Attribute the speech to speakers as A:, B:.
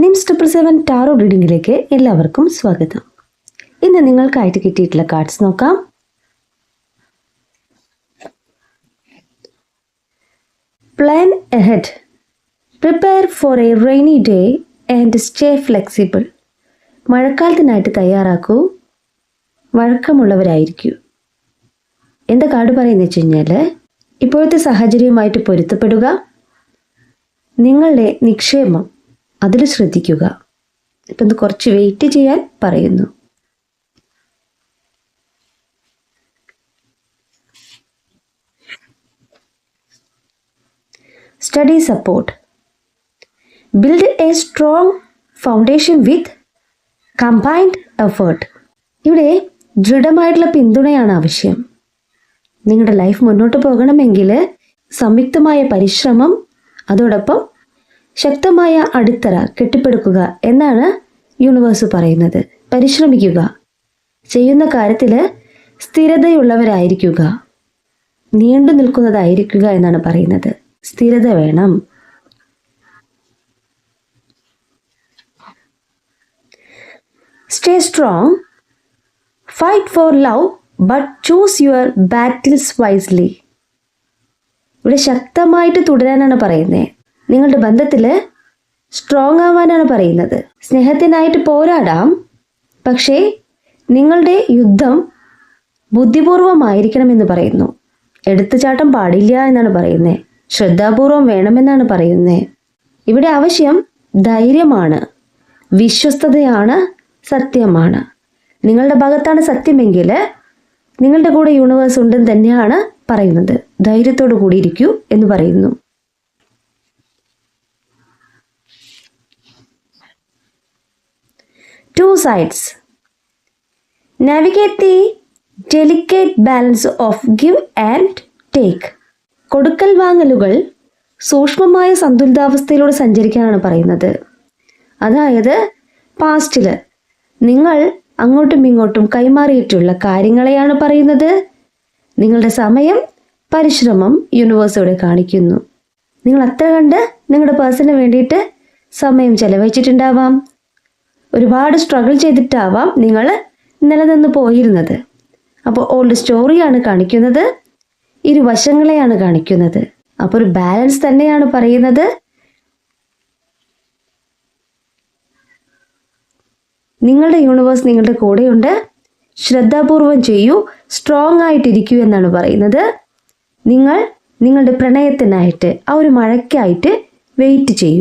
A: Nymphs 777 taro റീഡിംഗിലേക്ക് എല്ലാവർക്കും സ്വാഗതം. ഇന്ന് നിങ്ങൾക്കായിട്ട് കിട്ടിയിട്ടുള്ള കാർഡ്സ് നോക്കാം. Plan ahead, prepare for a rainy day and stay flexible. മഴക്കാലത്തിനായിട്ട് തയ്യാറാക്കൂ, വഴക്കമുള്ളവരായിരിക്കൂ. എന്താ കാർഡ് പറയുന്നത് വെച്ച് കഴിഞ്ഞാൽ, ഇപ്പോഴത്തെ സാഹചര്യവുമായിട്ട് പൊരുത്തപ്പെടുക, നിങ്ങളുടെ നിക്ഷേപം അതിൽ ശ്രദ്ധിക്കുക. ഇപ്പം ഇത് കുറച്ച് വെയിറ്റ് ചെയ്യാൻ പറയുന്നു. Study support, build A strong foundation with combined effort. ഇവിടെ ദൃഢമായിട്ടുള്ള പിന്തുണയാണ് ആവശ്യം. നിങ്ങളുടെ ലൈഫ് മുന്നോട്ട് പോകണമെങ്കിൽ സംയുക്തമായ പരിശ്രമം, അതോടൊപ്പം ശക്തമായ അടിത്തറ കെട്ടിപ്പടുക്കുക എന്നാണ് യൂണിവേഴ്സ് പറയുന്നത്. പരിശ്രമിക്കുക, ചെയ്യുന്ന കാര്യത്തിൽ സ്ഥിരതയുള്ളവരായിരിക്കുക, നീണ്ടു നിൽക്കുന്നതായിരിക്കുക എന്നാണ് പറയുന്നത്. സ്ഥിരത വേണം. Stay strong, fight for love but choose your battles wisely. ഇവിടെ ശക്തമായിട്ട് തുടരാനാണ് പറയുന്നത്. നിങ്ങളുടെ ബന്ധത്തിൽ സ്ട്രോങ് ആവാനാണ് പറയുന്നത്. സ്നേഹത്തിനായിട്ട് പോരാടാം, പക്ഷേ നിങ്ങളുടെ യുദ്ധം ബുദ്ധിപൂർവമായിരിക്കണമെന്ന് പറയുന്നു. എടുത്തുചാട്ടം പാടില്ല എന്നാണ് പറയുന്നത്. ശ്രദ്ധാപൂർവം വേണമെന്നാണ് പറയുന്നത്. ഇവിടെ ആവശ്യം ധൈര്യമാണ്, വിശ്വസ്തതയാണ്, സത്യമാണ്. നിങ്ങളുടെ ഭാഗത്താണ് സത്യമെങ്കിൽ നിങ്ങളുടെ കൂടെ യൂണിവേഴ്സ് ഉണ്ടെന്ന് തന്നെയാണ് പറയുന്നത്. ധൈര്യത്തോടു കൂടി ഇരിക്കൂ എന്ന് പറയുന്നു. Two sides. Navigate the delicate balance of give and take. കൊടുക്കൽ വാങ്ങലുകൾ സൂക്ഷ്മമായ സന്തുലിതാവസ്ഥയിലൂടെ സഞ്ചരിക്കാനാണ് പറയുന്നത്. അതായത് പാസ്റ്റിൽ നിങ്ങൾ അങ്ങോട്ടും ഇങ്ങോട്ടും കൈമാറിയിട്ടുള്ള കാര്യങ്ങളെയാണ് പറയുന്നത്. നിങ്ങളുടെ സമയം, പരിശ്രമം യൂണിവേഴ്സോടെ കാണിക്കുന്നു. നിങ്ങൾ അത്ര കണ്ട് നിങ്ങളുടെ പേഴ്സണിന് വേണ്ടിയിട്ട് സമയം ചെലവഴിച്ചിട്ടുണ്ടാവാം. ഒരുപാട് സ്ട്രഗിൾ ചെയ്തിട്ടാവാം നിങ്ങൾ നിലനിന്ന് പോയിരുന്നത്. അപ്പോൾ ഓൾഡ് സ്റ്റോറിയാണ് കാണിക്കുന്നത്, ഇരുവശങ്ങളെയാണ് കാണിക്കുന്നത്. അപ്പോൾ ഒരു ബാലൻസ് തന്നെയാണ് പറയുന്നത്. നിങ്ങളുടെ യൂണിവേഴ്സ് നിങ്ങളുടെ കൂടെയുണ്ട്. ശ്രദ്ധാപൂർവം ചെയ്യൂ, സ്ട്രോങ് ആയിട്ടിരിക്കൂ എന്നാണ് പറയുന്നത്. നിങ്ങൾ നിങ്ങളുടെ പ്രണയത്തിനായിട്ട്, ആ ഒരു മഴയ്ക്കായിട്ട് വെയിറ്റ് ചെയ്യൂ.